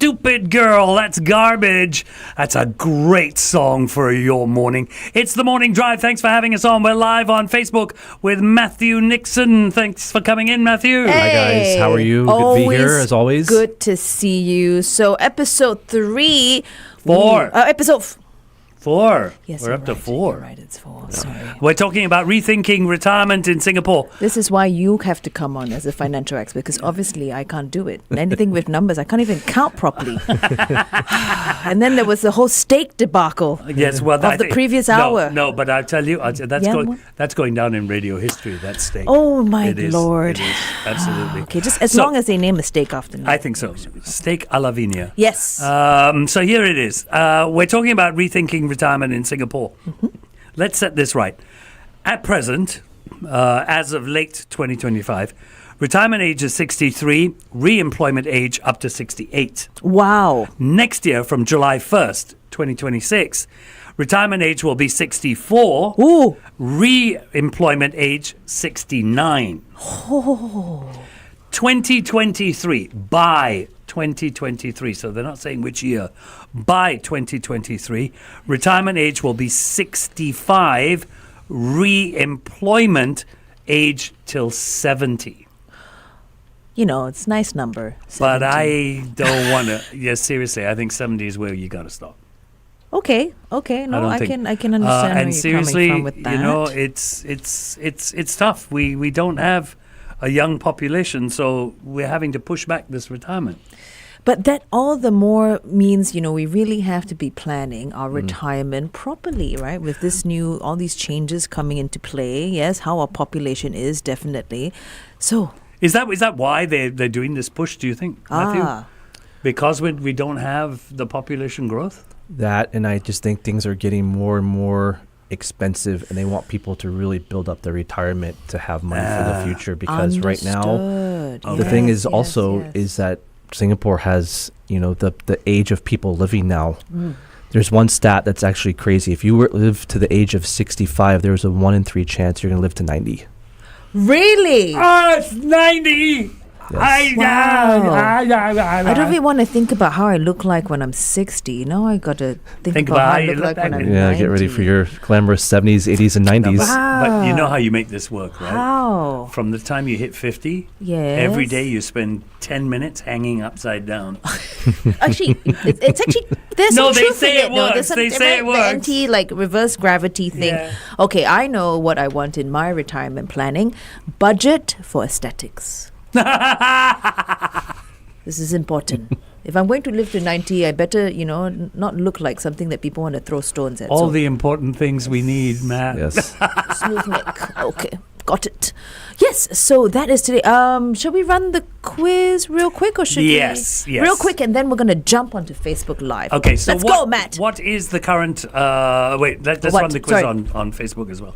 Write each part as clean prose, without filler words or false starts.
Stupid Girl. That's Garbage. That's a great song for your morning. It's the Morning Drive. Thanks for having us on. We're live on Facebook with Matthew Nixon. Thanks for coming in, Matthew. Hey. Hi, guys. How are you? Good to be here, as always. Good to see you. So, episode 3. Four. Episode 4. Yes, We're up to 4. You're right, it's 4. Sorry. We're talking about rethinking retirement in Singapore. This is why you have to come on as a financial expert, because obviously I can't do it. Anything with numbers, I can't even count properly. And then there was the whole steak debacle Yes, well, of the previous hour. No, but I'll tell you, Yeah, that's going down in radio history, that steak. Oh, my It is, Lord. It is, absolutely. Okay, just as So- long as they name a steak after me. I think so. Steak à Lavinia. Yes. So here it is. We're talking about rethinking retirement in Singapore. Let's set this right. At present, as of late 2025, retirement age is 63, re-employment age up to 68. Wow. Next year, from July 1st, 2026, retirement age will be 64, Ooh. re-employment age 69. 2023, by 2023, so they're not saying which year, by 2023, retirement age will be 65, re-employment age till 70. You know, it's a nice number. But 70. I don't want to, yes, seriously, I think 70 is where you got to stop. Okay. No, I can understand where and you're seriously, coming from with that. you know, it's tough. We don't have a young population, so we're having to push back this retirement. But that all the more means, you know, we really have to be planning our retirement properly, right? With this all these changes coming into play. Yes, how our population is, definitely. So, Is that why they're doing this push, do you think, Matthew? Because we don't have the population growth? That, and I just think things are getting more and more expensive, and they want people to really build up their retirement to have money for the future. Because right now, Understood. the thing is Yes, also yes. is that Singapore has, you know, the age of people living now. There's one stat that's actually crazy. If you live to the age of 65, there's a 1 in 3 chance you're going to live to 90. Really? It's 90! Yes. I don't even want to think about how I look like when I'm 60. Now I got to think about how I look like when I'm 90. Yeah, get ready for your glamorous 70s, 80s, and 90s. But you know how you make this work, right? How? From the time you hit 50, Yes. every day you spend 10 minutes hanging upside down. Actually, it's actually there's No, some they truth say in it No, works. there's some, They say it the works. anti reverse gravity thing. Yeah. Okay, I know what I want in my retirement planning: budget for aesthetics. This is important. If I'm going to live to 90, I better, you know, not look like something that people want to throw stones at. All So the important things we need, Matt. Yes. smooth neck. Okay, got it. Yes. So that is today. Shall we run the quiz real quick, or should Yes, we? yes. Real quick, and then we're gonna jump onto Facebook Live. Okay, so let's go, Matt. What is the current? Let's What? run the quiz Sorry. on Facebook as well.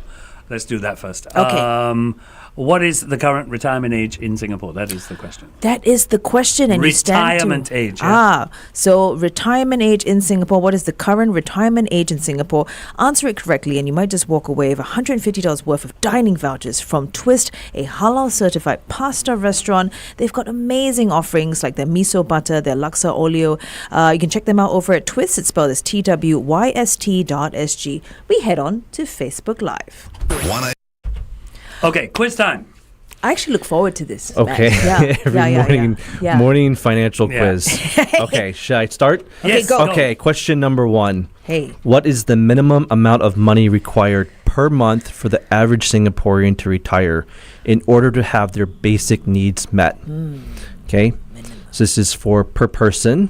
Let's do that first. Okay. What is the current retirement age in Singapore? That is the question. That is the question, and Retirement you stand to, age, yeah. So retirement age in Singapore. What is the current retirement age in Singapore? Answer it correctly, and you might just walk away with $150 worth of dining vouchers from Twist, a halal-certified pasta restaurant. They've got amazing offerings like their miso butter, their laksa olio. You can check them out over at Twist. It's spelled as TWYST.SG. We head on to Facebook Live. Okay, quiz time. I actually look forward to this. Okay. Matt. Every Yeah. morning financial Yeah. quiz. Okay, should I start? Yes, go. Okay, question number 1. Hey. What is the minimum amount of money required per month for the average Singaporean to retire in order to have their basic needs met? Okay, so this is for per person.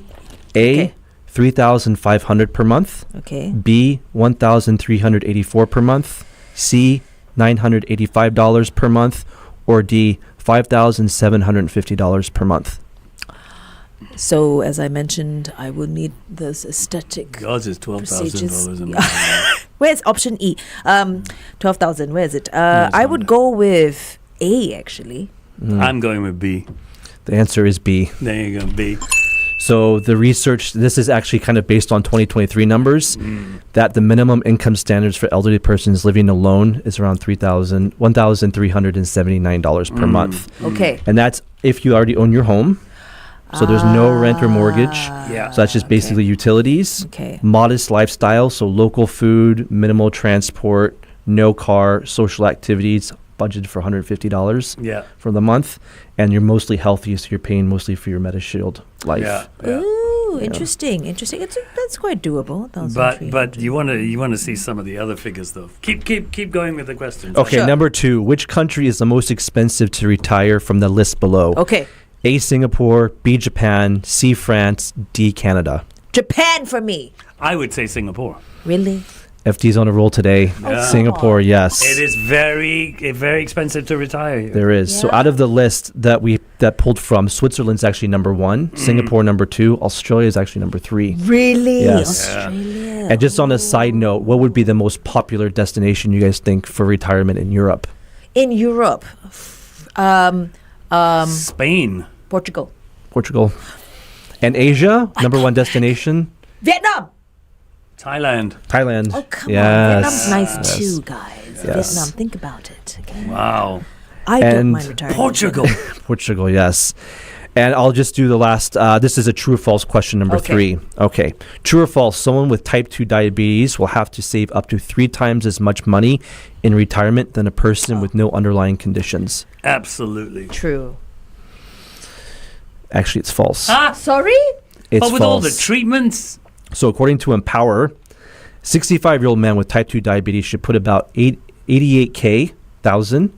A, Okay. 3,500 per month. Okay. B, 1,384 per month. C, $985 per month. Or D, $5,750 per month. So, as I mentioned, I will need this aesthetic. Yours is $12,000 a Yeah. month. Where's option E? 12,000. Where is it? I would go with A, actually. I'm going with B. The answer is B. There you go, B. So the research, this is actually kind of based on 2023 numbers, that the minimum income standards for elderly persons living alone is around $1,379 per month. Okay. And that's if you already own your home. So there's no rent or mortgage. Yeah. So that's just basically utilities. Okay. Modest lifestyle, so local food, minimal transport, no car, social activities, budgeted for $150 Yeah. for the month, and you're mostly healthy, so you're paying mostly for your MediShield life. Yeah. Yeah. Ooh, interesting. That's quite doable. But you want to see some of the other figures though. Keep going with the questions. Okay, Sure. number 2, which country is the most expensive to retire from the list below? Okay. A, Singapore, B, Japan, C, France, D, Canada. Japan for me. I would say Singapore. Really? FD's on a roll today. Yeah. Singapore, yes. It is very expensive to retire here. There is. So Yeah. out of the list that pulled from, Switzerland's actually number 1, Singapore number 2, Australia is actually number 3. Really? Yes. Australia. And just on a side note, what would be the most popular destination you guys think for retirement in Europe? In Europe, Spain. Portugal, Portugal. And Asia, number 1 destination? Vietnam. Thailand. Thailand. Oh, come Yes. on. Vietnam's nice Yes. too, guys. Yes. Vietnam, think about it. Okay. Wow. I don't And mind retiring. Portugal. Portugal, yes. And I'll just do the last. This is a true or false question number Okay. 3. Okay. True or false, someone with type 2 diabetes will have to save up to 3 times as much money in retirement than a person with no underlying conditions. Absolutely. True. Actually, it's false. Sorry? It's But with all the false. treatments, So according to Empower, 65-year-old man with type 2 diabetes should put about $88,000,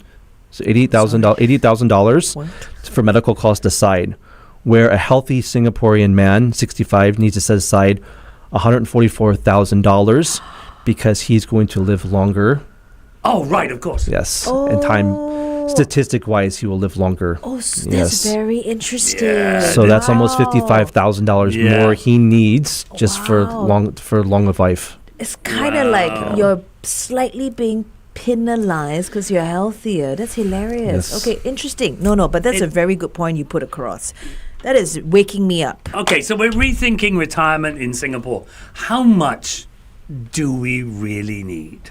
so $88,000 What? for medical costs aside, where a healthy Singaporean man, 65, needs to set aside $144,000 because he's going to live longer. oh right, of course. Yes, and time statistic-wise, he will live longer. Oh, that's Yes. very interesting. Yeah. So that's almost Wow. $55,000 Yeah. more he needs just Wow. for long of life. It's kind of like you're slightly being penalized because you're healthier. That's hilarious. Yes. Okay, interesting. No, but that's a very good point you put across. That is waking me up. Okay, so we're rethinking retirement in Singapore. How much do we really need?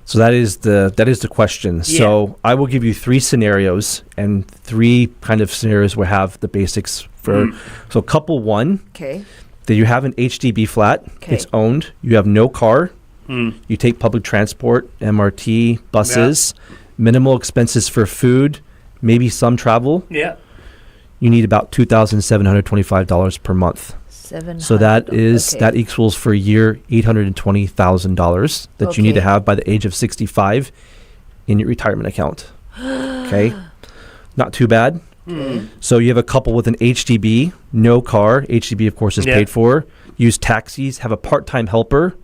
So that is the question. So I will give you 3 scenarios and 3 kind of scenarios where have the basics for. So couple 1, Okay. that you have an HDB flat, Okay. it's owned, you have no car, you take public transport, MRT, buses, minimal expenses for food, maybe some travel. Yeah. You need about $2,725 per month. 700. So that is okay. that equals for a year $820,000 that you need to Okay. have by the age of 65 in your retirement account. Okay, not too bad. So you have a couple with an HDB, no car. HDB, of course, is Yeah. paid for. Use taxis. Have a part-time helper.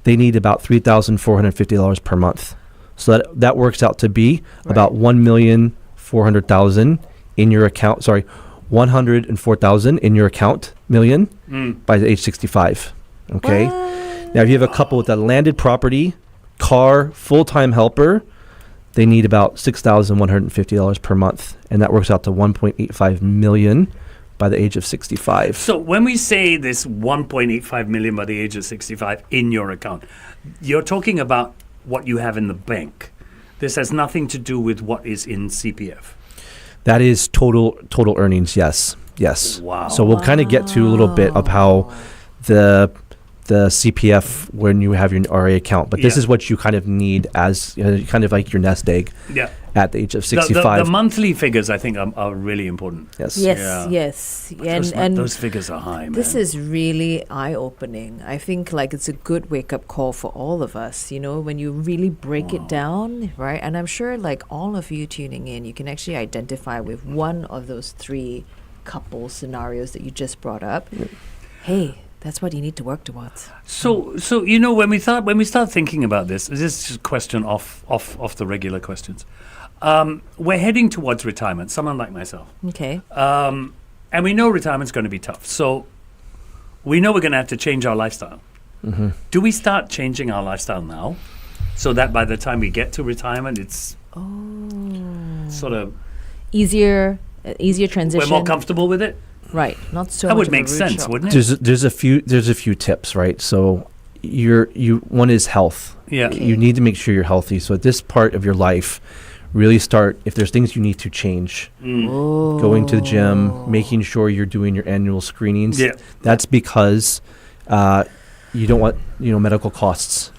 They need about $3,450 per month. So that works out to be about $1,400,000 in your account. Sorry, 104,000 in your account million by the age 65. Okay. Now, if you have a couple with a landed property, car, full-time helper, they need about $6,150 per month, and that works out to 1.85 million by the age of 65. So when we say this 1.85 million by the age of 65 in your account, you're talking about what you have in the bank. This has nothing to do with what is in CPF. That is total earnings. Yes. Wow. So we'll kind of get to a little bit of how the CPF when you have your RA account, but this Yeah. is what you kind of need as kind of like your nest egg Yeah. at the age of The 65. monthly figures, I think, are really important. Yes. Yes, Yeah. yes. Those figures are high, man. This is really eye-opening. I think like it's a good wake-up call for all of us, you know, when you really break it down, right? And I'm sure like all of you tuning in, you can actually identify with one of those 3 couple scenarios that you just brought up. Hey, that's what you need to work towards. So you know, when we start thinking about this is just a question off the regular questions. We're heading towards retirement. Someone like myself, Okay. and we know retirement's going to be tough. So we know we're going to have to change our lifestyle. Do we start changing our lifestyle now, so that by the time we get to retirement, it's sort of Easier transition. we're more comfortable with it? Right. Not so That much would of a make rude sense, shock. wouldn't it? There's a few tips, right? So one is health. Yeah. You need to make sure you're healthy. So at this part of your life, really start, if there's things you need to change, going to the gym, making sure you're doing your annual screenings. Yeah. That's because you don't want, medical costs.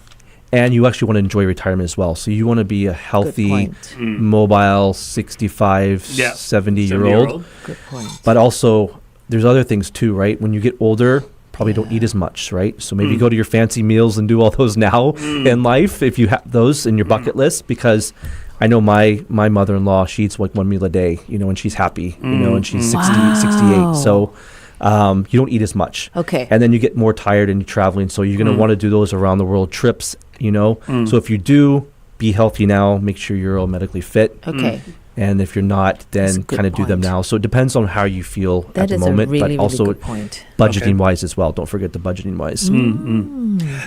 And you actually want to enjoy retirement as well. So you want to be a healthy, mobile, 65, 70-year-old. Good point. But also, there's other things too, right? When you get older, probably don't eat as much, right? So maybe go to your fancy meals and do all those now in life if you have those in your bucket list. Because I know my mother-in-law, she eats like one meal a day, and she's happy, and she's 68. So you don't eat as much. Okay. And then you get more tired and you're traveling. So you're going to want to do those around the world trips, So if you do, be healthy now, make sure you're all medically fit. Okay. And if you're not, then kind of do them now. So it depends on how you feel at the moment, but also good point. budgeting wise as well. Don't forget the budgeting wise.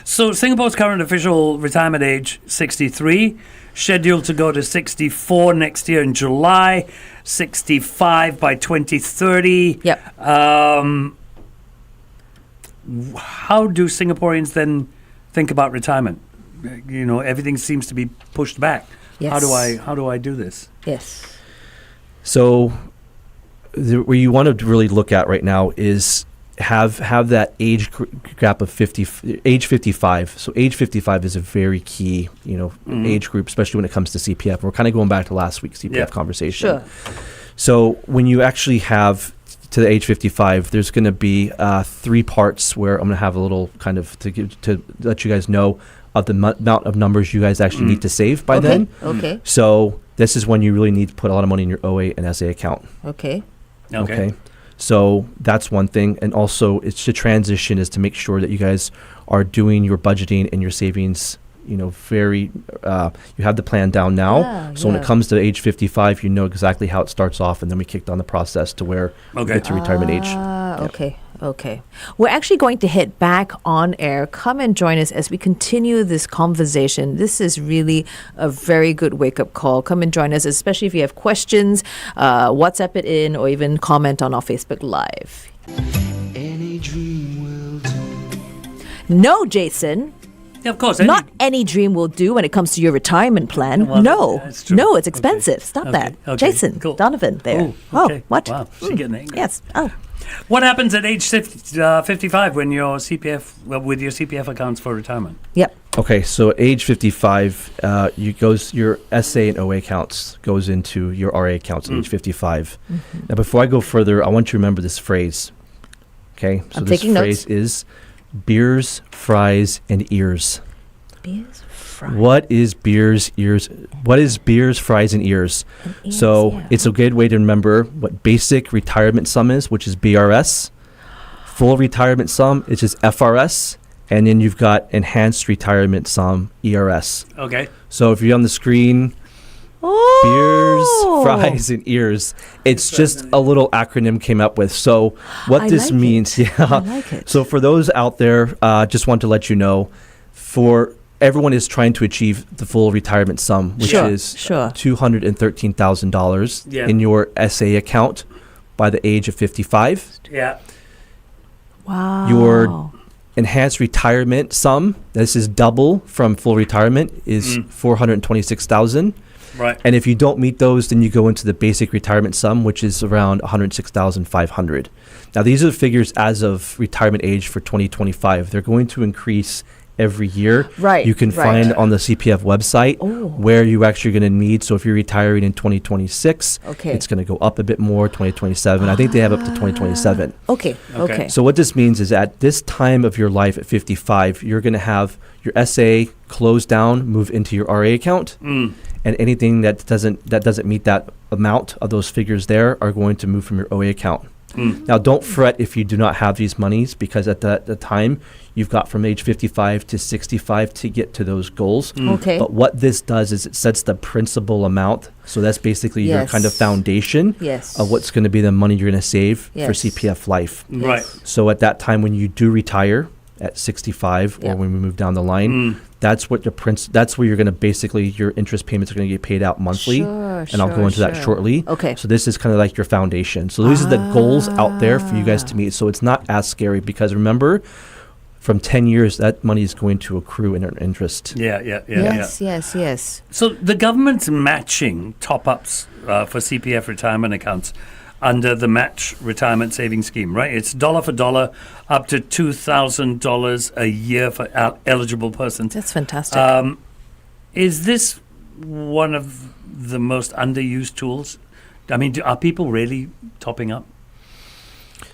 So Singapore's current official retirement age, 63, scheduled to go to 64 next year in July, 65 by 2030. Yep. How do Singaporeans then think about retirement? Everything seems to be pushed back. Yes. How do I do this? Yes. So where you want to really look at right now is have that age gap of age 55. So age 55 is a very key, age group, especially when it comes to CPF. We're kind of going back to last week's CPF conversation. Sure. So when you actually have to the age 55, there's going to be 3 parts where I'm going to have a little kind of to let you guys know of the amount of numbers you guys actually need to save by then. Okay. So this is when you really need to put a lot of money in your OA and SA account. Okay. So that's one thing. And also it's the transition is to make sure that you guys are doing your budgeting and your savings, you have the plan down now. Yeah, so when it comes to age 55, you know exactly how it starts off, and then we kick down the process to where you get to retirement age. Okay. We're actually going to hit back on air. Come and join us as we continue this conversation. This is really a very good wake-up call. Come and join us, especially if you have questions, WhatsApp it in, or even comment on our Facebook Live. Any dream will do. No, Jason. Yeah, of course. Not any dream will do when it comes to your retirement plan. Well, no. that's true. No, it's expensive. Okay. Stop Okay. that. Okay. Jason, Cool. Donovan there. Okay. What? Wow, she's getting angry. Yes. Oh. What happens at age 55 when your with your CPF accounts for retirement? Yep. Okay, so at age 55, your SA and OA accounts goes into your RA accounts at age 55. Now, before I go further, I want you to remember this phrase. Okay, so I'm this taking phrase is beers, fries, and ears. Beers, fries. What is beers, ears? What is beers, fries, and ears? So it's a good way to remember what basic retirement sum is, which is BRS. Full retirement sum, which is FRS. And then you've got enhanced retirement sum, ERS. Okay. So if you're on the screen, beers, fries, and ears. It's just a little acronym came up with. So what I this like means, it. I like it. So for those out there, just want to let you know, for everyone is trying to achieve the full retirement sum, which is $213,000 in your SA account by the age of 55. Yeah. Wow. Your enhanced retirement sum, this is double from full retirement, is $426,000. Right. And if you don't meet those, then you go into the basic retirement sum, which is around $106,500. Now, these are the figures as of retirement age for 2025. They're going to increase every year. Right. You can find on the CPF website where you're actually going to need. So if you're retiring in 2026, it's going to go up a bit more, 2027. I think they have up to 2027. Okay. So what this means is at this time of your life at 55, you're going to have your SA close down, move into your RA account. And anything that doesn't meet that amount of those figures there are going to move from your OA account. Now, don't fret if you do not have these monies, because at the time you've got from age 55 to 65 to get to those goals. Okay. But what this does is it sets the principal amount. So that's basically your kind of foundation of what's going to be the money you're going to save for CPF life. Right. So at that time when you do retire at 65 or when we move down the line, that's what that's where you're going to basically, your interest payments are going to get paid out monthly. And I'll go into that shortly. Okay. So this is kind of like your foundation. So these are the goals out there for you guys to meet. So it's not as scary, because remember, from 10 years, that money is going to accrue in interest. Yes. So the government's matching top-ups for CPF retirement accounts under the Match Retirement Savings Scheme, right? It's dollar for dollar up to $2,000 a year for eligible persons. That's fantastic. Is this one of the most underused tools? I mean, are people really topping up?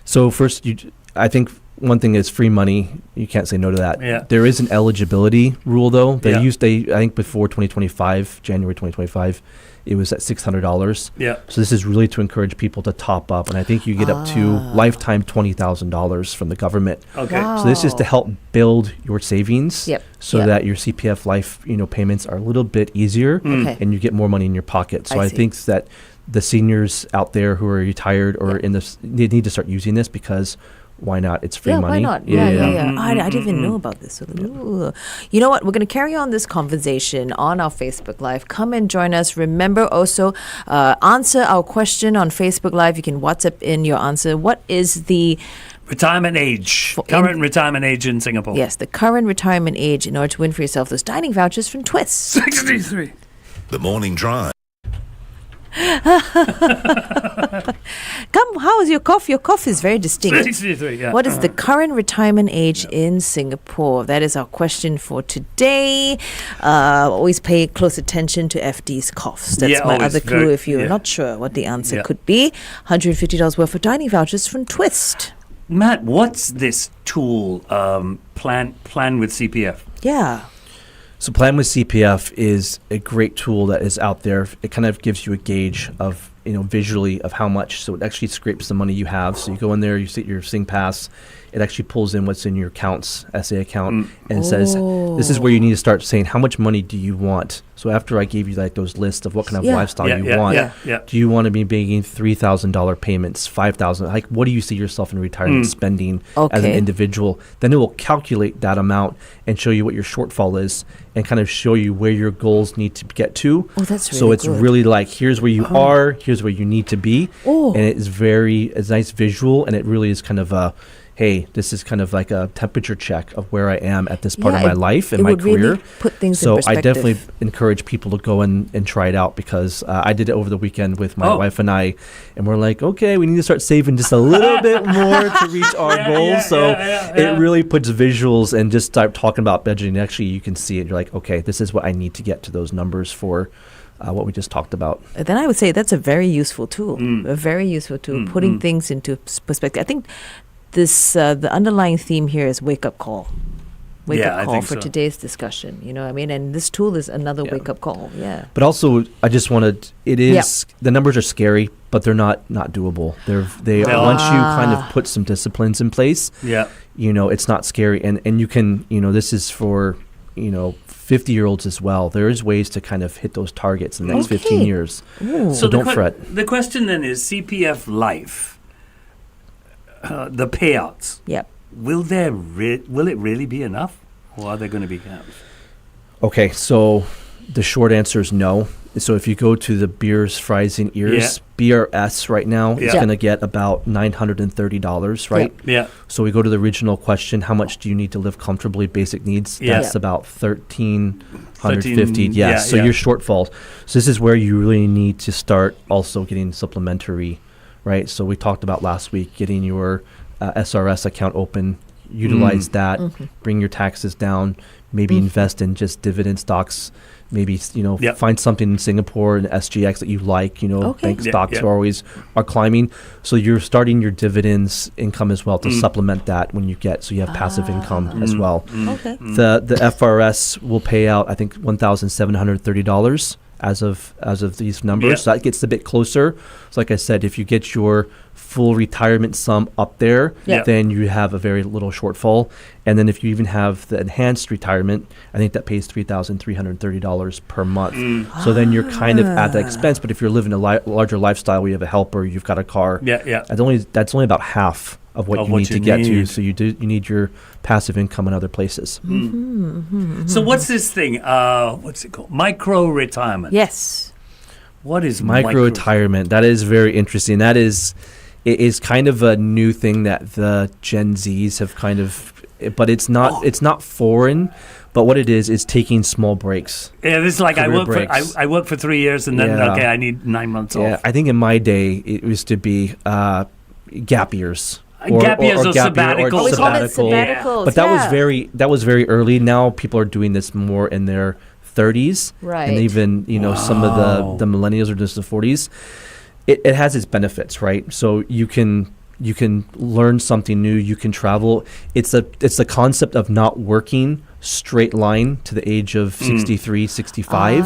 So first, I think one thing is free money. You can't say no to that. Yeah. There is an eligibility rule, though. Yeah. I think before 2025, January 2025, it was at $600. Yeah. So this is really to encourage people to top up, and I think you get up to lifetime $20,000 from the government. Okay. Wow. So this is to help build your savings, Yep. so Yep. that your CPF life, payments are a little bit easier, Okay. and you get more money in your pocket. So I I see. think that the seniors out there who are retired or in this, they need to start using this, because why not? It's free Yeah, money. why not? Yeah. Mm, I didn't even know about this. Ooh. You know what? We're going to carry on this conversation on our Facebook Live. Come and join us. Remember also, answer our question on Facebook Live. You can WhatsApp in your answer. What is the Retirement age, current retirement age in Singapore. the current retirement age in order to win for yourself those dining vouchers from Twist? 63. The Morning Drive. Come, how is your cough? Your cough is very distinct. 63, yeah. What is the current retirement age in Singapore? That is our question for today. Always pay close attention to FD's coughs. That's Yeah, my always other clue very- if you're yeah. not sure what the answer Yeah. could be. $150 worth of dining vouchers from Twist. Matt, what's this tool, plan with CPF? Yeah. So Plan with CPF is a great tool that is out there. It kind of gives you a gauge of, visually of how much. So it actually scrapes the money you have. So you go in there, you see your SingPass. It actually pulls in what's in your accounts, SA account, and it says, this is where you need to start saying, how much money do you want? So after I gave you like those lists of what kind of Yeah. lifestyle you want, Yeah. do you want to be making $3,000 payments, $5,000? Like, what do you see yourself in retirement spending as an Okay. individual? Then it will calculate that amount and show you what your shortfall is, and kind of show you where your goals need to get to. Oh, that's So really it's good. really like, here's where you are, here's where you need to be. Oh. And it's a nice visual, and it really is kind of a, hey, this is kind of like a temperature check of where I am at this part Yeah, of my it- life and it my would career. really put things in So I perspective. definitely encourage people to go and try it out, because I did it over the weekend with my Oh. wife and I, and we're like, okay, we need to start saving just a little bit more to reach our goals. So it really puts visuals, and just start talking about budgeting. Actually, you can see it. You're like, okay, this is what I need to get to those numbers for what we just talked about. Then I would say that's a very useful tool. A very useful tool, putting things into perspective. I think this the underlying theme here is wake up call. Wake Yeah, up I call think for so. today's discussion. You know what I mean? And this tool is another wake up call. Yeah. But also, I just wanted, the numbers are scary, but they're not doable. Once you kind of put some disciplines in place, Yeah. it's not scary. And you can, this is for, 50-year-olds as well. There is ways to kind of hit those targets in the next 15 Okay. years. Ooh. So the don't fret. The question then is CPF Life, the payouts. Yep. Will it really be enough, or are there going to be gaps? Okay, so the short answer is no. So if you go to the Beers, Fries, and Ears, BRS right now is Yeah. going to get about $930, right? Yeah. So we go to the original question, how much do you need to live comfortably, basic needs? Yeah. That's about $1,350. yeah, So yeah. your shortfall. So this is where you really need to start also getting supplementary, right? So we talked about last week getting your SRS account open, utilize that, bring your taxes down, maybe invest in just dividend stocks. Maybe Yep. find something in Singapore and SGX that you like. Okay. Bank Yeah, stocks yeah. are climbing. So you're starting your dividends income as well to supplement that when you get. So you have passive income as well. Okay. The FRS will pay out, I think, $1,730 as of these numbers. Yeah. So that gets a bit closer. So like I said, if you get your full retirement sum up there, Yeah. then you have a very little shortfall. And then if you even have the enhanced retirement, I think that pays $3,330 per month. So then you're kind of at the expense. But if you're living a larger lifestyle, where you have a helper, you've got a car, Yeah. that's only about half of what Of you what need you to get to. need. So you need your passive income in other places. So what's this thing? What's it called? Micro retirement. Yes. What is Micro retirement, that is very interesting. It is kind of a new thing that the Gen Zs have kind of but it's not foreign. But what it is taking small breaks. Yeah, this is like I Career work breaks. for I work for 3 years and then Yeah. okay, I need 9 months Yeah, off. I think in my day it used to be gap years. Gap years or gap year sabbatical. Oh, we call it sabbatical. sabbaticals. But that was very early. Now people are doing this more in their 30s, Right. and even some Wow. of the millennials are just the 40s. It has its benefits, right? So you can learn something new. You can travel. It's the concept of not working straight line to the age of 63, 65.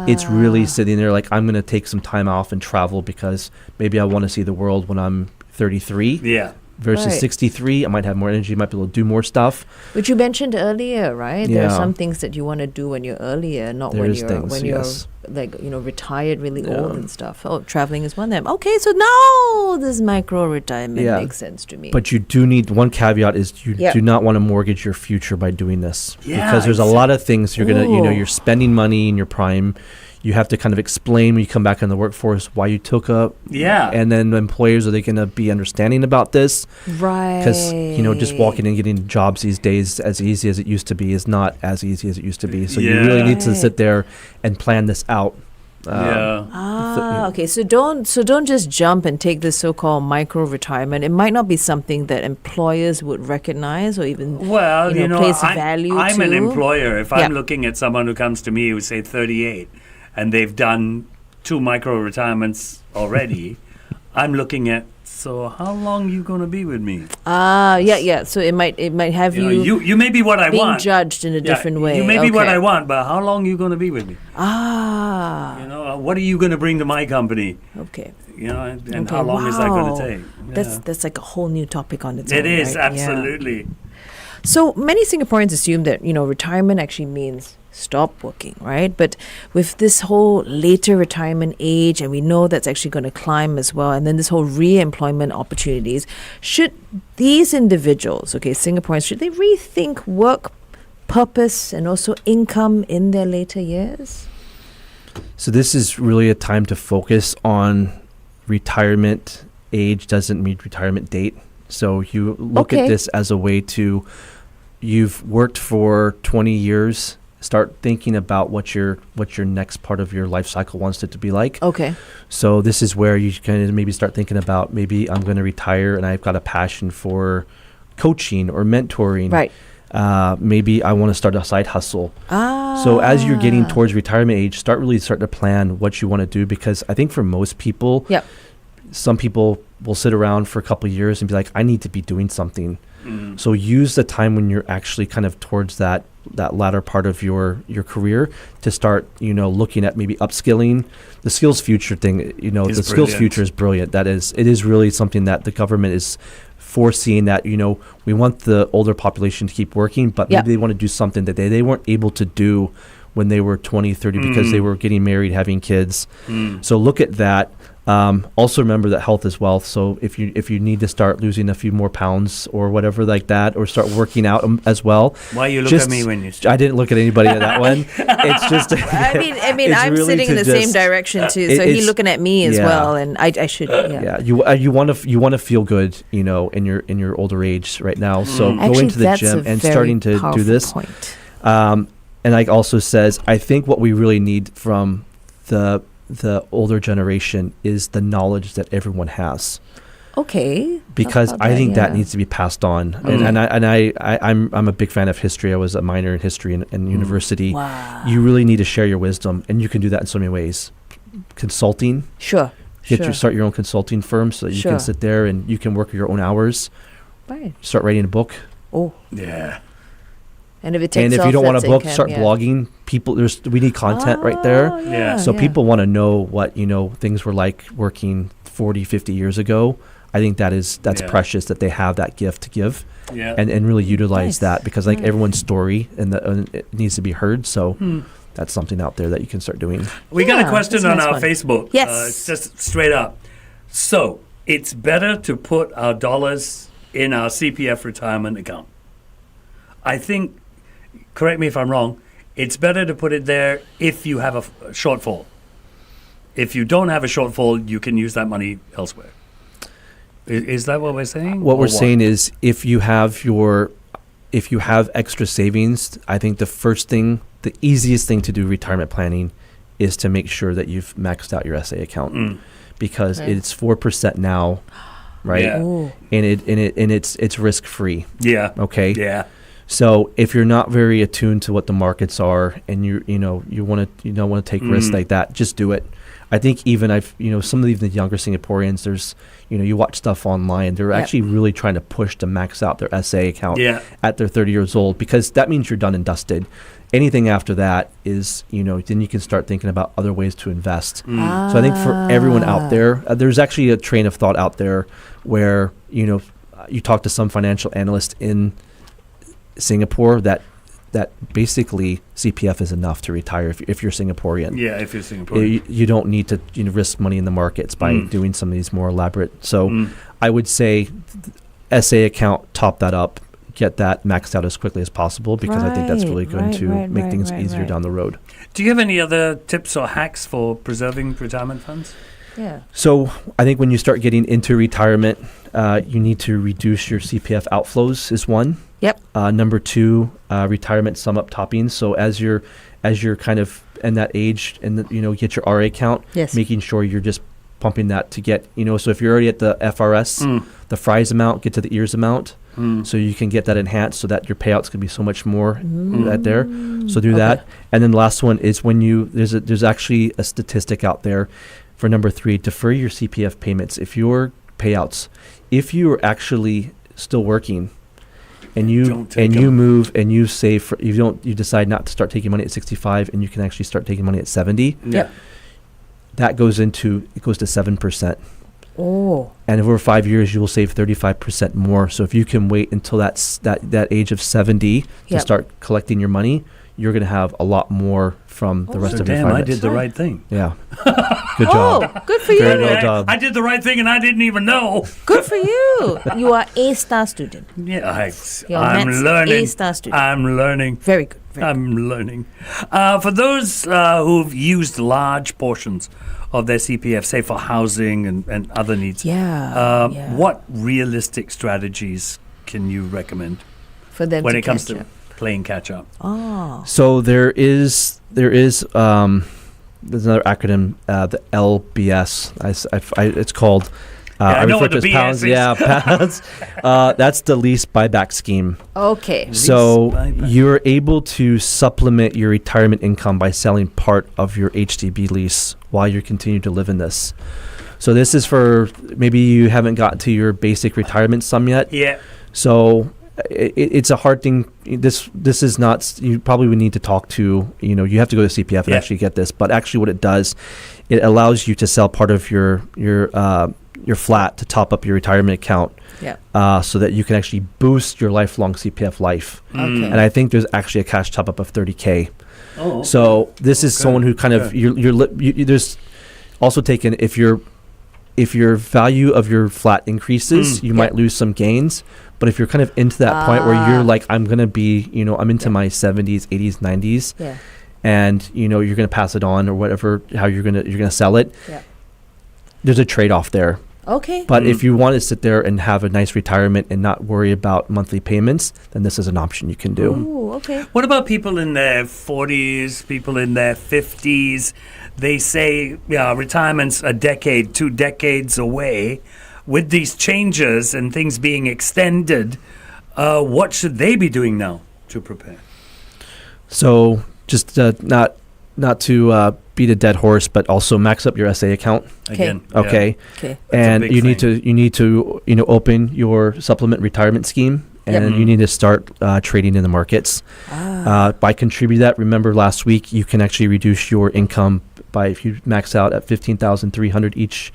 It's really sitting there like, I'm going to take some time off and travel because maybe I want to see the world when I'm 33 Yeah. versus Right. 63. I might have more energy, might be able to do more stuff. Which you mentioned earlier, right? There are Yeah. some things that you want to do when you're earlier, not There when is you're things, yes. like retired, really Yeah. old and stuff. Oh, traveling is one of them. Okay, so now this micro retirement Yeah. makes sense to me. But you do need, one caveat is you Yeah. do not want to mortgage your future by doing this. Yeah, because there's a lot of things you're going to, Ooh. you're spending money in your prime. You have to kind of explain when you come back in the workforce why you took up. Yeah. And then employers, are they going to be understanding about this? right. Because, just walking and getting jobs these days, as easy as it used to be, is not as easy as it used to be. So you really need to Right. sit there and plan this out. Yeah. Okay. So don't just jump and take this so-called micro retirement. It might not be something that employers would recognize or even Well, place value I'm an to. employer. If Yeah. I'm looking at someone who comes to me who's say 38 and they've done 2 micro retirements already, I'm looking at, so how long you going to be with me? Yeah. So it might have You may be what I being want. judged in a Yeah, different way. You may be what Okay. I want, but how long you going to be with me? What are you going to bring to my company? Okay. And Okay, how long is that going wow. to take? That's like a whole new topic on its own. It is, right? Yeah. absolutely. So many Singaporeans assume that, retirement actually means stop working, right? But with this whole later retirement age, and we know that's actually going to climb as well, and then this whole re-employment opportunities, should these individuals, Singaporeans, should they rethink work purpose and also income in their later years? So this is really a time to focus on retirement. Age doesn't mean retirement date. So you look at this as a way to, you've worked for 20 years, start thinking about what your next part of your life cycle wants it to be like. Okay. So this is where you can maybe start thinking about, maybe I'm going to retire and I've got a passion for coaching or mentoring. Right. Maybe I want to start a side hustle. So as you're getting towards retirement age, start to plan what you want to do, because I think for most people, Yep. some people will sit around for a couple of years and be like, I need to be doing something. So use the time when you're actually kind of towards that latter part of your career to start, looking at maybe upskilling. The skills future thing, the skills brilliant. future is brilliant. It is really something that the government is foreseeing, that, we want the older population to keep working, but Yeah. maybe they want to do something that they weren't able to do when they were 20, 30 because they were getting married, having kids. So look at that. Also remember that health is wealth. So if you need to start losing a few more pounds or whatever like that, or start working out as well. Why you look at me when you I didn't look at anybody at that one. It's just. I mean, it's I'm really sitting in to the same just- direction too, so it's- he's looking at me as yeah. well, and I should. Yeah, you want to feel good, in your older age right now. So go Actually, into the that's gym a and very starting to do powerful this. point. And Ike also says, I think what we really need from the older generation is the knowledge that everyone has, Okay. because About I think that yeah. needs to be passed on. Mm. I'm a big fan of history. I was a minor in history in university. Wow. You really need to share your wisdom, and you can do that in so many ways. Consulting, Sure. start your own consulting firm so that you Sure. can sit there and you can work your own hours. Right. Start writing a book. Oh, Yeah. and if it takes And if off, you don't want a that's book, income, start yeah. blogging. We need content right there. Oh, Yeah. So people want to know what, things were like working 40, 50 years ago. I think that's Yeah. precious that they have that gift to give, Yeah. and really utilize Nice. that, because Nice. everyone's story and it needs to be heard. So that's something out there that you can start doing. We got a Yeah, question that's a on nice our one. Facebook. Yes. It's just straight up. So it's better to put our dollars in our CPF retirement account. I think, correct me if I'm wrong, it's better to put it there if you have a shortfall. If you don't have a shortfall, you can use that money elsewhere. Is that what we're saying? What Or we're saying is, if you have if you have extra savings, I think the easiest thing to do retirement planning is to make sure that you've maxed out your SA account because it's 4% now, right? Yeah. Ooh. And it's risk free. Yeah. Okay. Yeah. So if you're not very attuned to what the markets are and you don't want to take risks like that, just do it. I think even some of the younger Singaporeans, there's you watch stuff online, they're actually really trying to push to max out their SA account at their 30 years old because that means you're done and dusted. Anything after that is, then you can start thinking about other ways to invest. So I think for everyone out there, there's actually a train of thought out there where, you talk to some financial analyst in Singapore that basically CPF is enough to retire if you're Singaporean. Yeah, if you're Singaporean. You don't need to risk money in the markets by doing some of these more elaborate. So I would say SA account, top that up, get that maxed out as quickly as possible because I think that's really going to make things easier down the road. Do you have any other tips or hacks for preserving retirement funds? Yeah. So I think when you start getting into retirement, you need to reduce your CPF outflows is one. Yep. Number two, retirement sum up toppings. So as you're kind of in that age and get your RA account, making sure you're just pumping that to get so if you're already at the FRS, the fries amount, get to the ears amount, so you can get that enhanced so that your payouts can be so much more at there. So do that. And then the last one is when there's actually a statistic out there for number 3, defer your CPF payments. If your payouts, if you are actually still working and you move and you save you decide not to start taking money at 65 and you can actually start taking money at 70. Yeah. That goes to 7%. Oh. And over 5 years, you will save 35% more. So if you can wait until that age of 70 to start collecting your money, you're going to have a lot more from the rest of your I finance. did the right thing. Yeah. Good job. Oh, good for you. Very well done. I did the right thing and I didn't even know. Good for you. You are A-star student. Yeah, You're I'm Matt's learning. A-star student. I'm learning. Very good. I'm learning. For those who've used large portions of their CPF, say for housing and other needs, what realistic strategies can you recommend for them when to it comes catch to up? playing catch up? Oh. So there's another acronym, the LBS. It's called. I know what the as BS pounds. is. Yeah, pounds. That's the lease buyback scheme. Okay. So buyback. you're able to supplement your retirement income by selling part of your HDB lease while you continue to live in this. So this is for maybe you haven't got to your basic retirement sum yet. Yeah. So it's a hard thing. This is not. You probably would need to talk to. You have to go to CPF and actually get this. But actually, what it does, it allows you to sell part of your flat to top up your retirement account. Yeah. So that you can actually boost your lifelong CPF life. Okay. And I think there's actually a cash top up of $30,000. Oh. So this is someone who kind of there's also taken if your value of your flat increases, you might lose some gains. But if you're kind of into that point where you're like, I'm going to be, I'm into my 70s, 80s, 90s, and you're going to pass it on or whatever, how you're going to sell it. Yeah. There's a trade-off there. Okay. But if you want to sit there and have a nice retirement and not worry about monthly payments, then this is an option you can do. Ooh, okay. What about people in their 40s, people in their 50s? They say retirement's a decade, 2 decades away. With these changes and things being extended, what should they be doing now to prepare? So just not to beat a dead horse, but also max up your SA account. Again. Okay. Okay. And big you need thing. to open your supplement retirement scheme, and you need to start trading in the markets. By contribute that, remember last week you can actually reduce your income by if you max out at $15,300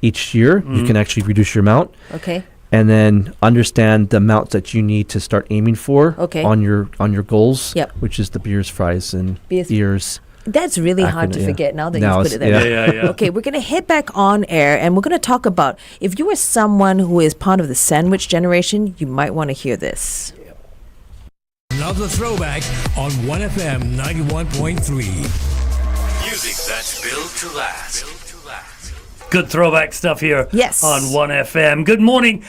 each year, you can actually reduce your amount. Okay. And then understand the amounts that you need to start aiming for on your goals, which is the beers, fries, and ears. That's really hard to forget now that you've put it there. Yeah. Okay, we're going to head back on air and we're going to talk about if you are someone who is part of the sandwich generation, you might want to hear this. Another throwback on 1FM 91.3. Music that's built to last. Good throwback stuff here Yes. on 1FM. Good morning.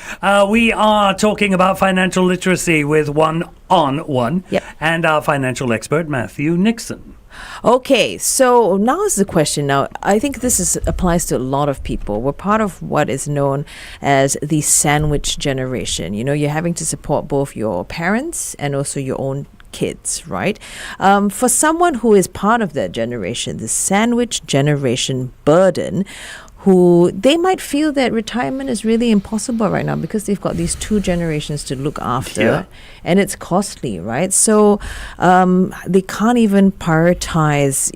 We are talking about financial literacy with one-on-one Yep. and our financial expert, Matthew Nixon. Okay, so now is the question. Now, I think applies to a lot of people. We're part of what is known as the sandwich generation. You know, you're having to support both your parents and also your own kids, right? For someone who is part of that generation, the sandwich generation burden, who they might feel that retirement is really impossible right now because they've got these two generations to look after, Yeah. and it's costly, right? So they can't even prioritize,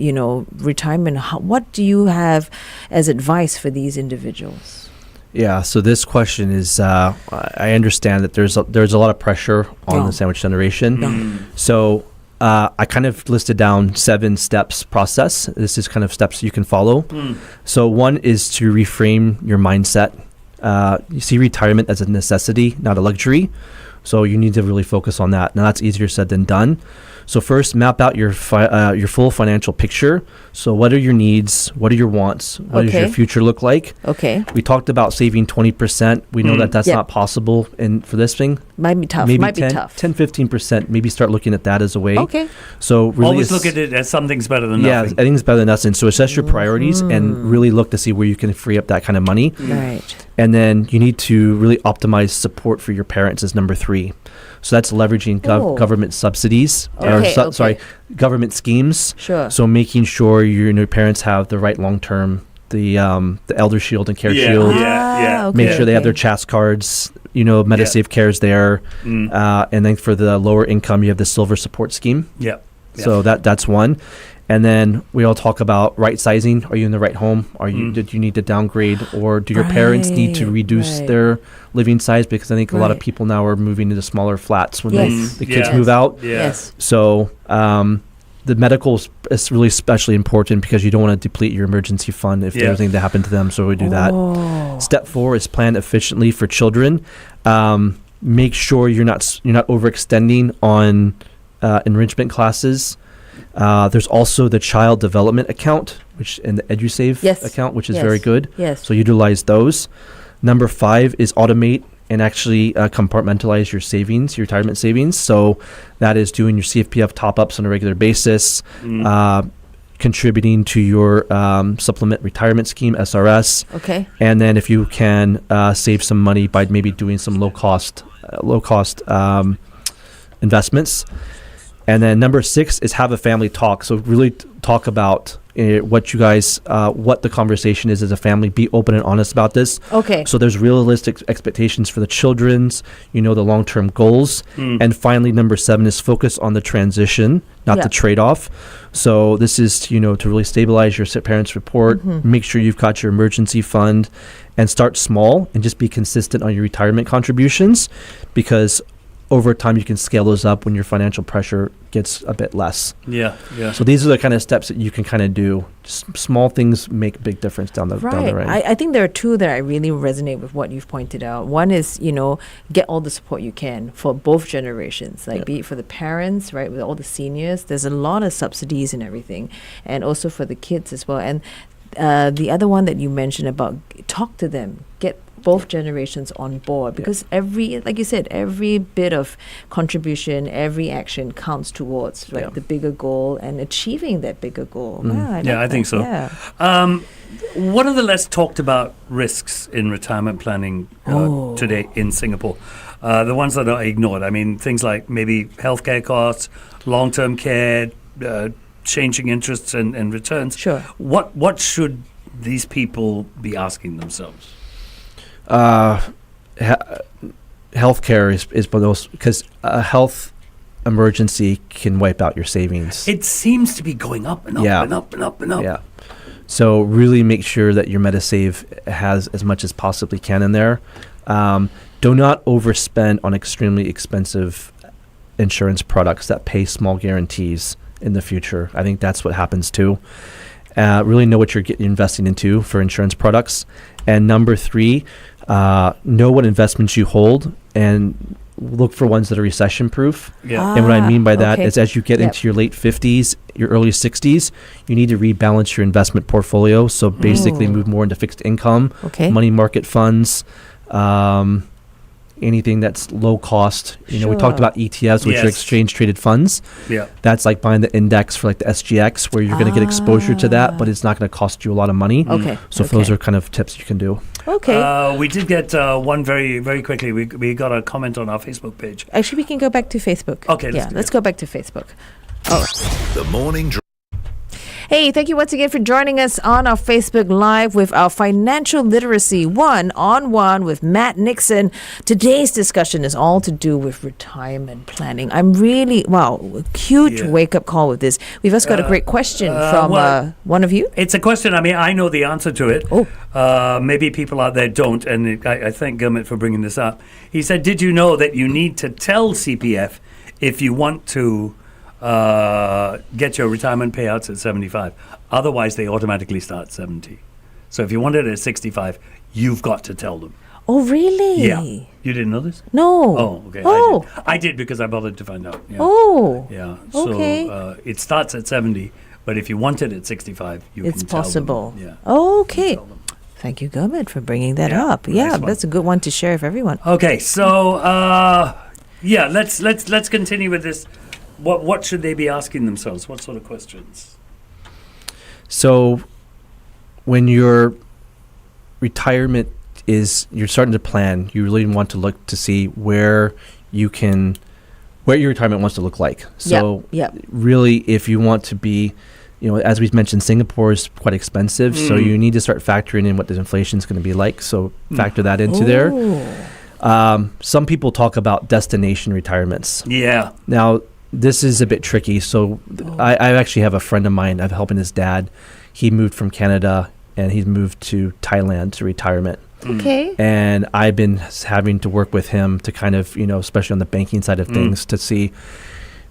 retirement. What do you have as advice for these individuals? Yeah, so this question is, I understand that there's a lot of pressure on No. the sandwich generation. Mm. So I kind of listed down 7 steps process. This is kind of steps you can follow. Mm. So one is to reframe your mindset. You see retirement as a necessity, not a luxury. So you need to really focus on that. Now that's easier said than done. So first, map out your full financial picture. So what are your needs? What are your wants? What does your Okay. future look like? Okay, We talked about saving 20%. We know that that's Yep. not possible for this thing. might be tough. Maybe Might 10, be tough. 15%. Maybe start looking at that as a way. Okay. So really Always it's- look at it as something's better than yeah, nothing. I think it's better than nothing. So assess your priorities and really look to see where you can free up that kind of money. Right. And then you need to really optimize support for your parents as number 3. So that's leveraging Oh. government subsidies Okay, sorry, okay. government schemes. Sure. So making sure your parents have the right long-term, the Elder Shield and Care Yeah. Shield. Yeah. Okay, Make sure they have their okay. CHAS cards. MediSave Care's there. Mm. And then for the lower income, you have the Silver Support Scheme. Yeah. So that's one. And then we all talk about right sizing. Are you in the right home? Did you need to downgrade, or do your parents need to Right, reduce right. their living size? Because I think a lot of Right. people now are moving into smaller flats when Yes. the kids Yeah. move out. Yeah. Yes. So the medical is really especially important because you don't want to deplete your emergency fund if Yeah. there's anything to happen to them. So we do that. Oh. Step 4 is plan efficiently for children. Make sure you're not overextending on enrichment classes. There's also the child development account, and the EduSave Yes. account, which is Yes. very good. Yes. So utilize those. Number 5 is automate and actually compartmentalize your savings, your retirement savings. So that is doing your CFPF top-ups on a regular basis, contributing to your supplement retirement scheme, SRS. Okay. And then if you can save some money by maybe doing some low-cost investments. And then number 6 is have a family talk. So really talk about what you guys, what the conversation is as a family. Be open and honest about this. Okay. So there's realistic expectations for the children's, the long-term goals. And finally, number 7 is focus on the transition, not Yeah. the trade-off. So this is, to really stabilize your parents' report, make sure you've got your emergency fund, and start small and just be consistent on your retirement contributions, because over time you can scale those up when your financial pressure gets a bit less. Yeah. So these are the kind of steps that you can kind of do. Just small things make a big difference down the Right. road. I think there are 2 that I really resonate with what you've pointed out. One is, get all the support you can for both generations, like be it for the parents, right, with all the seniors. There's a lot of subsidies and everything, and also for the kids as well. And the other one that you mentioned about talk to them, get both generations on board, because like you said, every bit of contribution, every action counts towards the bigger goal and achieving that bigger goal. Wow, I think so. Yeah. What are the less talked about risks in retirement planning today in Singapore? The ones that are ignored. I mean, things like maybe healthcare costs, long-term care, changing interests and returns. Sure. What should these people be asking themselves? Healthcare is one of those, because a health emergency can wipe out your savings. It seems to be going up and up Yeah. and up and up and up. Yeah. So really make sure that your MediSave has as much as possibly can in there. Do not overspend on extremely expensive insurance products that pay small guarantees in the future. I think that's what happens too. Really know what you're investing into for insurance products. And number 3, know what investments you hold and look for ones that are recession proof. Yeah. And what I mean by that is okay. as you get Yep. into your late 50s your early 60s, you need to rebalance your investment portfolio. So basically move more into fixed income, money market funds, anything that's low cost. You know, we talked about ETFs, which are exchange traded funds. Yeah. That's like buying the index for like the SGX, where you're going to get exposure to that, but it's not going to cost you a lot of money. So those are kind of tips you can do. We did get one very, very quickly. We got a comment on our Facebook page. Actually, we can go back to Facebook. Okay. Let's go back to Facebook. The Morning Drive. Hey, thank you once again for joining us on our Facebook Live with our Financial Literacy One-on-One with Matt Nixon. Today's discussion is all to do with retirement planning. I'm really, huge wake-up call with this. We've also got a great question from one of you. It's a question, I mean, I know the answer to it. Maybe people out there don't, and I thank Gurmit for bringing this up. He said, did you know that you need to tell CPF if you want to get your retirement payouts at 75. Otherwise, they automatically start at 70. So if you want it at 65, you've got to tell them. Oh, really? Yeah. You didn't know this? No. Oh, okay. Oh. I did because I bothered to find out. Yeah. Oh. Yeah. Okay. So it starts at 70, but if you want it at 65, you it's can tell possible. them. Yeah. Okay. Thank you, Gurmit, for bringing that up. Yeah, nice that's a good one to share with everyone. Okay, so let's continue with this. What should they be asking themselves? What sort of questions? So when your retirement you're starting to plan, you really want to look to see where your retirement wants to look like. So really, if you want to be, as we've mentioned, Singapore is quite expensive. So you need to start factoring in what the inflation is going to be like. So factor that into there. Some people talk about destination retirements. Yeah. Now, this is a bit tricky. So I actually have a friend of mine. I'm helping his dad. He moved from Canada and he's moved to Thailand to retirement. Okay. And I've been having to work with him to kind of, especially on the banking side of things, to see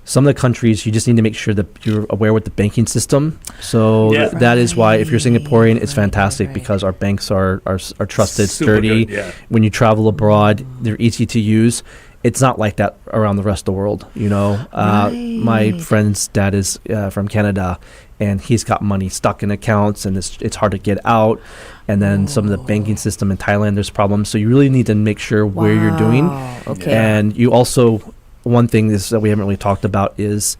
some of the countries, you just need to make sure that you're aware with the banking system. So that is why if you're Singaporean, it's fantastic because our banks are trusted, sturdy. Good, yeah. When you travel abroad, they're easy to use. It's not like that around the rest of the world, My friend's dad is from Canada, and he's got money stuck in accounts, and it's hard to get out. And then some of the banking system in Thailand, there's problems. So you really need to make sure where you're doing. Okay. And you also, one thing that we haven't really talked about is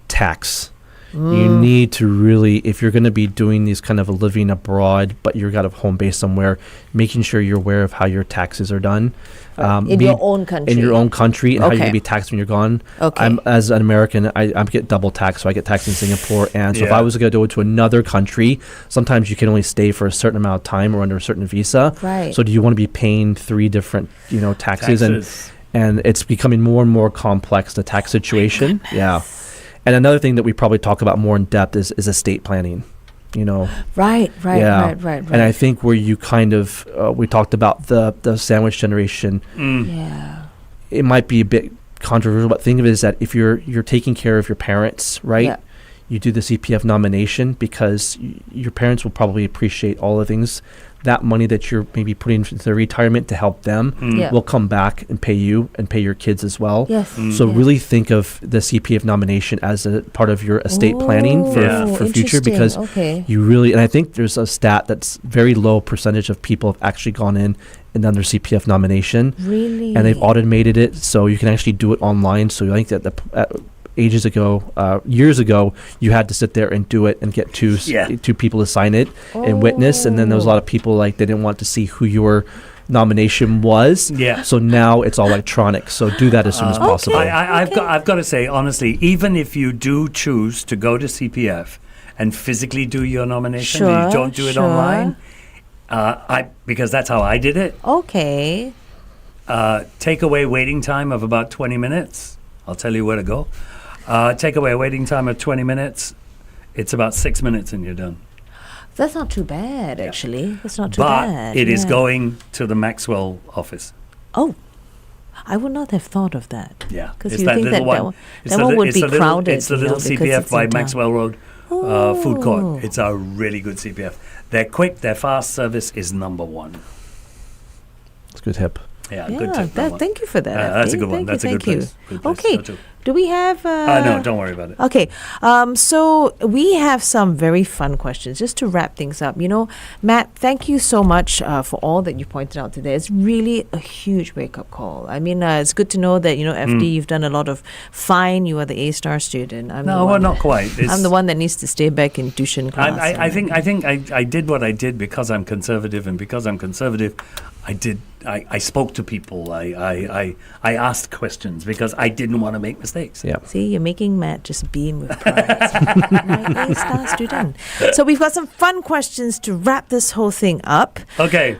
tax. You need to really, if you're going to be doing these kind of a living abroad, but you've got a home base somewhere, making sure you're aware of how your taxes are done. In your own country. In your own country, and how you're going to be taxed when you're gone. Okay. As an American, I get double taxed, so I get taxed in Singapore. And so if I was going to go to another country, sometimes you can only stay for a certain amount of time or under a certain visa. Right. So do you want to be paying 3 different, taxes? And it's becoming more and more complex, the tax situation. Yeah. And another thing that we probably talk about more in depth is estate planning, Right. And I think where you kind of, we talked about the sandwich generation. Yeah. It might be a bit controversial, but think of it as that if you're taking care of your parents, right? Yeah. You do the CPF nomination because your parents will probably appreciate all the things. That money that you're maybe putting into their retirement to help them will come back and pay you and pay your kids as well. Yes. So really think of the CPF nomination as a part of your estate planning for future, because you really, and I think there's a stat that's very low percentage of people have actually gone in and done their CPF nomination. Really? And they've automated it, so you can actually do it online. So I think that years ago, you had to sit there and do it and get two people to sign it and witness. And then there was a lot of people they didn't want to see who your nomination was. Yeah. So now it's all electronic. So do that as soon as possible. I've got to say, honestly, even if you do choose to go to CPF and physically do your nomination, and you don't do it online, because that's how I did it. Okay. Take away waiting time of about 20 minutes. I'll tell you where to go. Take away a waiting time of 20 minutes. It's about 6 minutes and you're done. That's not too bad, actually. That's not too bad. But it is going to the Maxwell office. Oh, I would not have thought of that. Yeah. Because you think that one would be crowded. It's the little CPF by Maxwell Road food court. It's a really good CPF. They're quick, their fast service is number 1. It's a good tip. Yeah, good tip. Thank you for that. That's a good one. That's a good place. Okay. Do we have? No, don't worry about it. Okay, so we have some very fun questions just to wrap things up. You know, Matt, thank you so much for all that you pointed out today. It's really a huge wake-up call. I mean, it's good to know that, you know, FD, you've done a lot of fine. You are the A-star student. No, not quite. I'm the one that needs to stay back in tuition class. I think I did what I did because I'm conservative, and because I'm conservative, I spoke to people. I asked questions because I didn't want to make mistakes. Yeah. See, you're making Matt just beam with pride. My A-star student. So we've got some fun questions to wrap this whole thing up. Okay.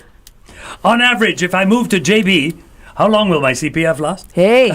On average, if I move to JB, how long will my CPF last? Hey,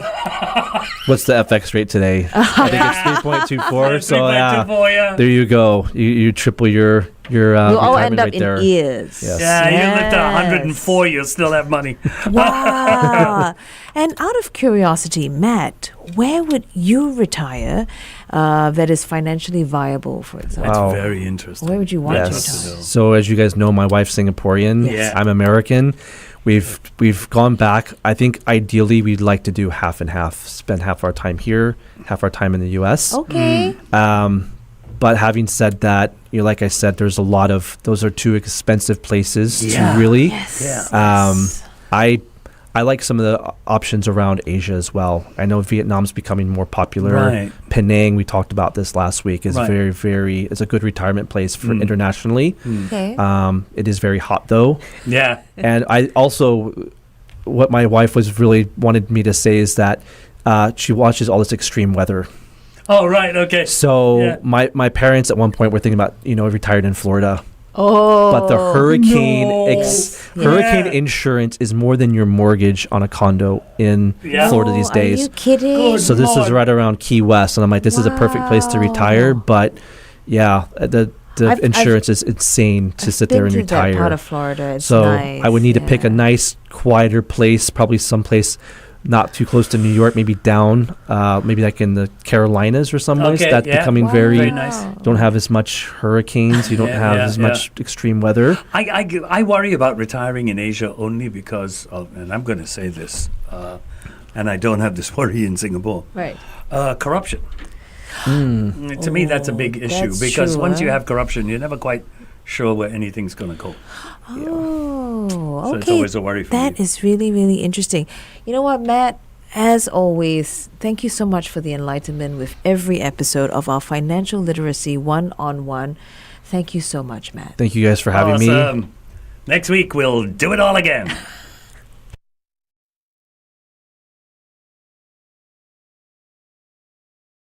What's the FX rate today? I think it's 3.24. So 3.24, yeah. there you go. You triple your we'll all retirement end up rate in there. ears. Yes. Yeah, you live to Yes. 104, you'll still have money. Wow. And out of curiosity, Matt, where would you retire that is financially viable, for example? That's Wow. very interesting. Where would you want to Yes. retire? So as you guys know, my wife's Singaporean. Yes. I'm American. We've gone back. I think ideally we'd like to do half and half. Spend half our time here, half our time in the U.S. Okay. But having said that, you know, like I said, there's a lot of those are two expensive places Yeah. to really. Yes. Yeah. I like some of the options around Asia as well. I know Vietnam's becoming more popular. Right. Penang, we talked about this last week, is Right. very it's a good retirement place for internationally. Okay. It is very hot though. Yeah. And I also, what my wife was really wanted me to say is that she watches all this extreme weather. Oh, right. Okay. So Yeah. my parents at one point were thinking about, you know, retired in Florida. Oh. But the hurricane No. hurricane Yeah. insurance is more than your mortgage on a condo in Yeah. Florida these Are you days. kidding? Good So this Lord. is right around Key West, and I'm like, this is a perfect place to retire. Wow. But yeah, the I've- insurance is insane to I've sit there been and to that retire. part of Florida. It's So nice. I would need to pick a yeah. nice, quieter place, probably someplace not too close to New York, maybe down, maybe like in the Carolinas or someplace. Okay, That's yeah. becoming Wow. very, nice. don't have as much hurricanes. You don't Yeah, have yeah, as yeah. much extreme weather. I worry about retiring in Asia only because of, and I'm going to say this, and I don't have this worry in Singapore, Right. corruption. To me, that's a big issue that's because true, once you huh? have corruption, you're never quite sure where anything's going to go. Oh, So okay. it's always a worry for That me. is really, really interesting. You know what, Matt? As always, thank you so much for the enlightenment with every episode of our Financial Literacy One-on-One. Thank you so much, Matt. Thank you guys for having me. Awesome. Next week, we'll do it all again.